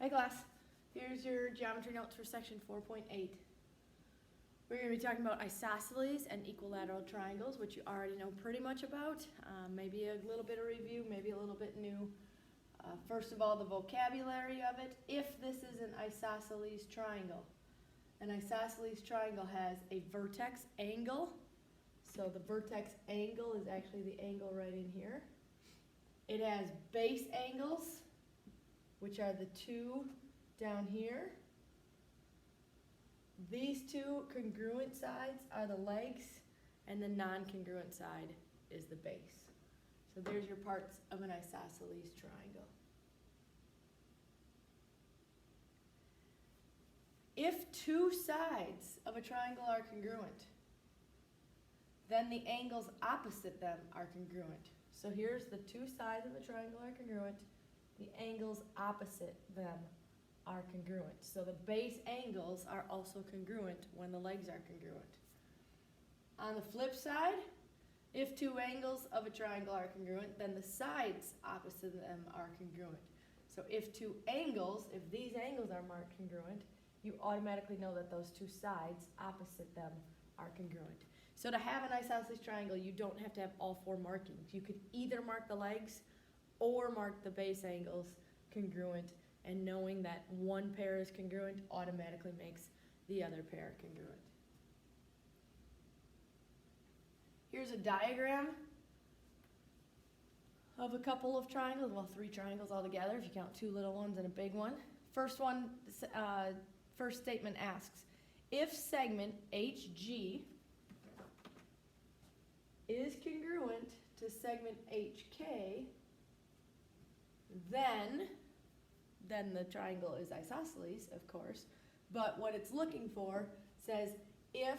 Hey class, here's your geometry notes for section 4.8. We're going to be talking about isosceles and equilateral triangles, which you already know pretty much about. Maybe a little bit of review, maybe a little bit new. First of all, the vocabulary of it. If this is an isosceles triangle, an isosceles triangle has a vertex angle. So the vertex angle is actually the angle right in here. It has base angles, which are the two down here. These two congruent sides are the legs, and the non-congruent side is the base. So there's your parts of an isosceles triangle. If two sides of a triangle are congruent, then the angles opposite them are congruent. So here's the two sides of a triangle are congruent. The angles opposite them are congruent. So the base angles are also congruent when the legs are congruent. On the flip side, if two angles of a triangle are congruent, then the sides opposite them are congruent. So if these angles are marked congruent, you automatically know that those two sides opposite them are congruent. So to have an isosceles triangle, you don't have to have all four markings. You could either mark the legs or mark the base angles congruent, and knowing that one pair is congruent automatically makes the other pair congruent. Here's a diagram of a couple of triangles, well, three triangles altogether if you count two little ones and a big one. First statement asks, if segment HG is congruent to segment HK, then the triangle is isosceles, of course, but what it's looking for says if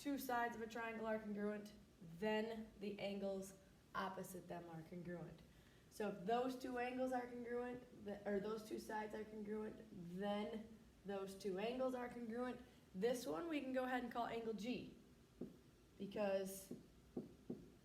two sides of a triangle are congruent, then the angles opposite them are congruent. So if those two angles are congruent, or those two sides are congruent, then those two angles are congruent. This one we can go ahead and call angle G because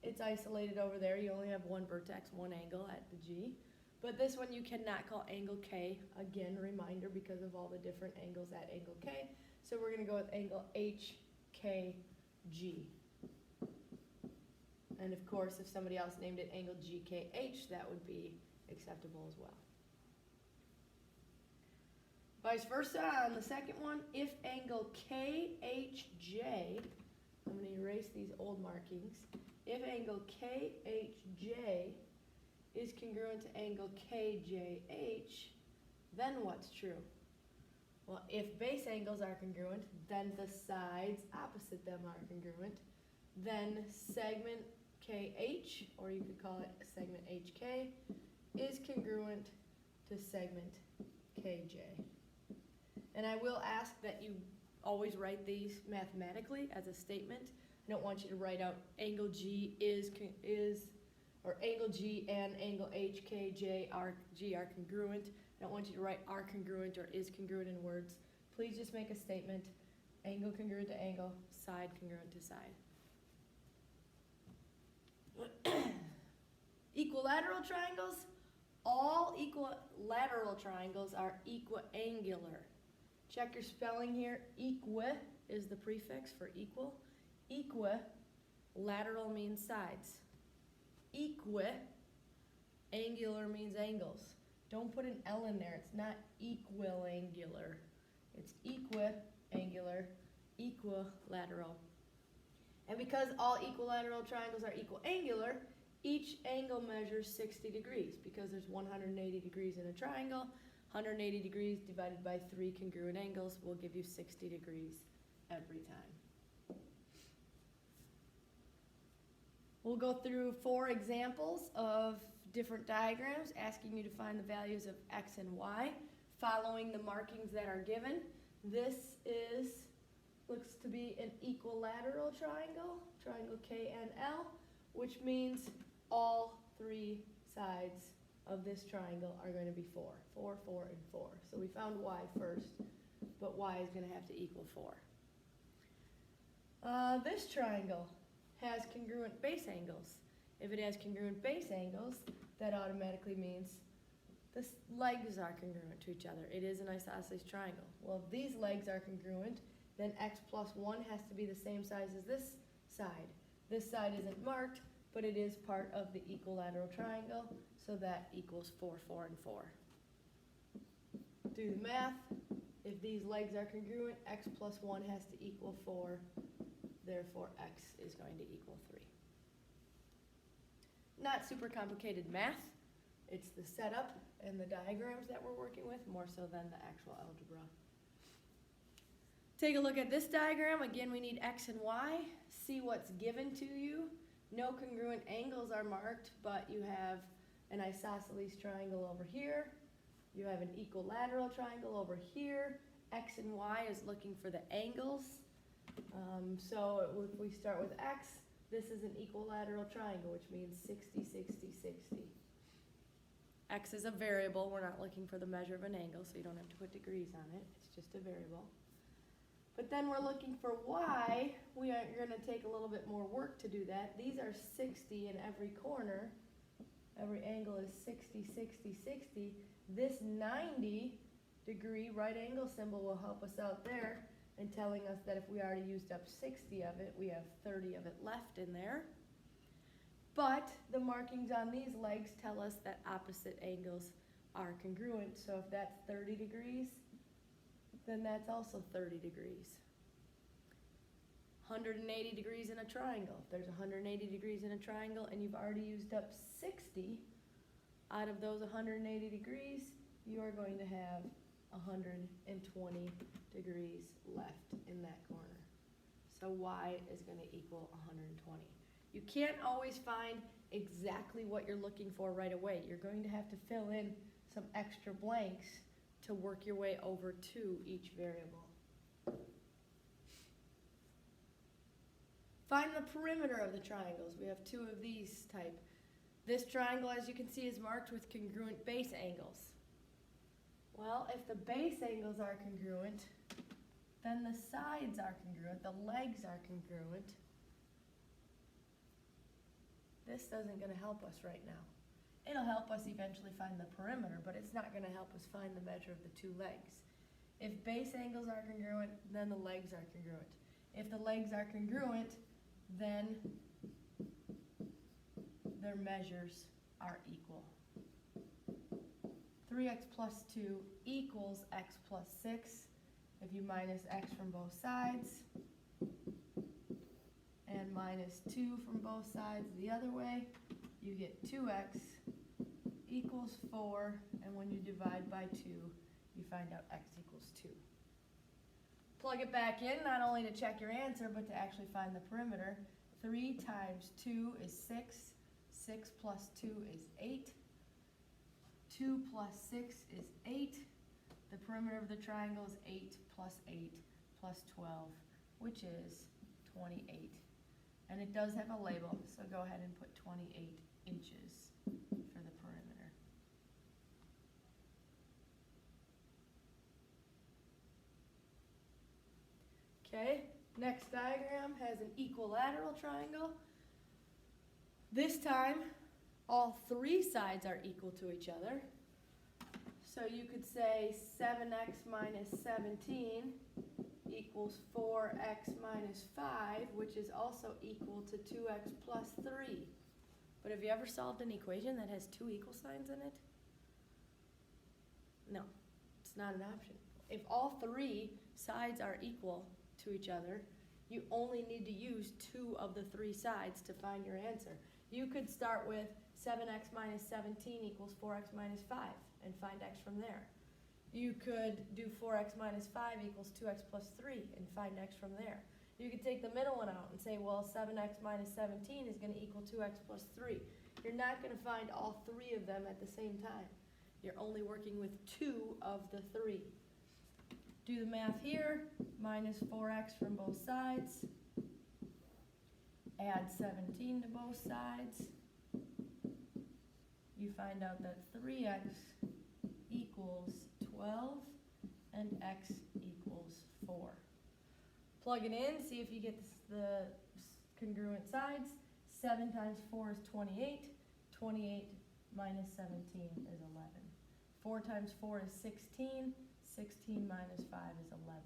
it's isolated over there. You only have one vertex, one angle at the G. But this one you cannot call angle K. Again, reminder because of all the different angles at angle K. So we're going to go with angle HKG. And of course, if somebody else named it angle GKH, that would be acceptable as well. Vice versa, on the second one, if angle KHJ, I'm going to erase these old markings, if angle KHJ is congruent to angle KJH, then what's true? Well, if base angles are congruent, then the sides opposite them are congruent. Then segment KH, or you could call it segment HK, is congruent to segment KJ. And I will ask that you always write these mathematically as a statement. I don't want you to write out angle G or angle G and angle HKJ are congruent. I don't want you to write are congruent or is congruent in words. Please just make a statement, angle congruent to angle, side congruent to side. Equilateral triangles, all equilateral triangles are equiangular. Check your spelling here. Equi is the prefix for equal. Equilateral means sides. Equiangular means angles. Don't put an L in there. It's not equiangular. It's equiangular, equilateral. And because all equilateral triangles are equiangular, each angle measures 60 degrees because there's 180 degrees in a triangle. 180 degrees divided by 3 congruent angles will give you 60 degrees every time. We'll go through 4 examples of different diagrams asking you to find the values of x and y following the markings that are given. This looks to be an equilateral triangle, triangle KNL, which means all 3 sides of this triangle are going to be 4. 4, 4, and 4. So we found y first, but y is going to have to equal 4. This triangle has congruent base angles. If it has congruent base angles, that automatically means the legs are congruent to each other. It is an isosceles triangle. Well, if these legs are congruent, then x plus 1 has to be the same size as this side. This side isn't marked, but it is part of the equilateral triangle, so that equals 4, 4, and 4. Do the math. If these legs are congruent, x plus 1 has to equal 4. Therefore, x is going to equal 3. Not super complicated math. It's the setup and the diagrams that we're working with, more so than the actual algebra. Take a look at this diagram. Again, we need x and y. See what's given to you. No congruent angles are marked, but you have an isosceles triangle over here. You have an equilateral triangle over here. X and y is looking for the angles. So if we start with x, this is an equilateral triangle, which means 60, 60, 60. X is a variable. We're not looking for the measure of an angle, so you don't have to put degrees on it. It's just a variable. But then we're looking for y. We are going to take a little bit more work to do that. These are 60 in every corner. Every angle is 60, 60, 60. This 90-degree right angle symbol will help us out there in telling us that if we already used up 60 of it, we have 30 of it left in there. But the markings on these legs tell us that opposite angles are congruent. So if that's 30 degrees, then that's also 30 degrees. 180 degrees in a triangle. If there's 180 degrees in a triangle and you've already used up 60 out of those 180 degrees, you are going to have 120 degrees left in that corner. So y is going to equal 120. You can't always find exactly what you're looking for right away. You're going to have to fill in some extra blanks to work your way over to each variable. Find the perimeter of the triangles. We have two of these type. This triangle, as you can see, is marked with congruent base angles. Well, if the base angles are congruent, then the sides are congruent, the legs are congruent. This isn't going to help us right now. It'll help us eventually find the perimeter, but it's not going to help us find the measure of the two legs. If base angles are congruent, then the legs are congruent. If the legs are congruent, then their measures are equal. 3x plus 2 equals x plus 6. If you minus x from both sides, and minus 2 from both sides the other way, you get 2x equals 4, and when you divide by 2, you find out x equals 2. Plug it back in, not only to check your answer, but to actually find the perimeter. 3 times 2 is 6. 6 plus 2 is 8. 2 plus 6 is 8. The perimeter of the triangle is 8 plus 8 plus 12, which is 28. And it does have a label, so go ahead and put 28 inches for the perimeter. Okay, next diagram has an equilateral triangle. This time, all three sides are equal to each other. So you could say 7x minus 17 equals 4x minus 5, which is also equal to 2x plus 3. But have you ever solved an equation that has two equal signs in it? No, it's not an option. If all three sides are equal to each other, you only need to use two of the three sides to find your answer. You could start with 7x minus 17 equals 4x minus 5 and find x from there. You could do 4x minus 5 equals 2x plus 3 and find x from there. You could take the middle one out and say, well, 7x minus 17 is going to equal 2x plus 3. You're not going to find all three of them at the same time. You're only working with two of the three. Do the math here. Minus 4x from both sides. Add 17 to both sides. You find out that 3x equals 12 and x equals 4. Plug it in, see if you get the congruent sides. 7 times 4 is 28. 28 minus 17 is 11. 4 times 4 is 16. 16 minus 5 is 11.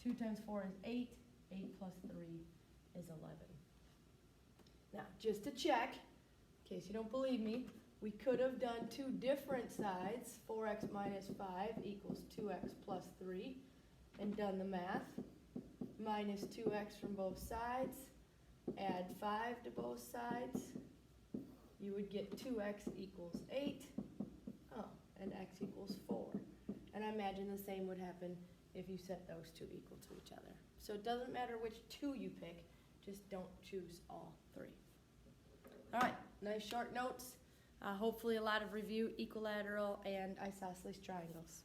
2 times 4 is 8. 8 plus 3 is 11. Now, just to check, in case you don't believe me, we could have done two different sides. 4x minus 5 equals 2x plus 3, and done the math. Minus 2x from both sides. Add 5 to both sides. You would get 2x equals 8. Oh, and x equals 4. And I imagine the same would happen if you set those two equal to each other. So it doesn't matter which two you pick, just don't choose all three. All right, nice short notes. Hopefully a lot of review, equilateral and isosceles triangles.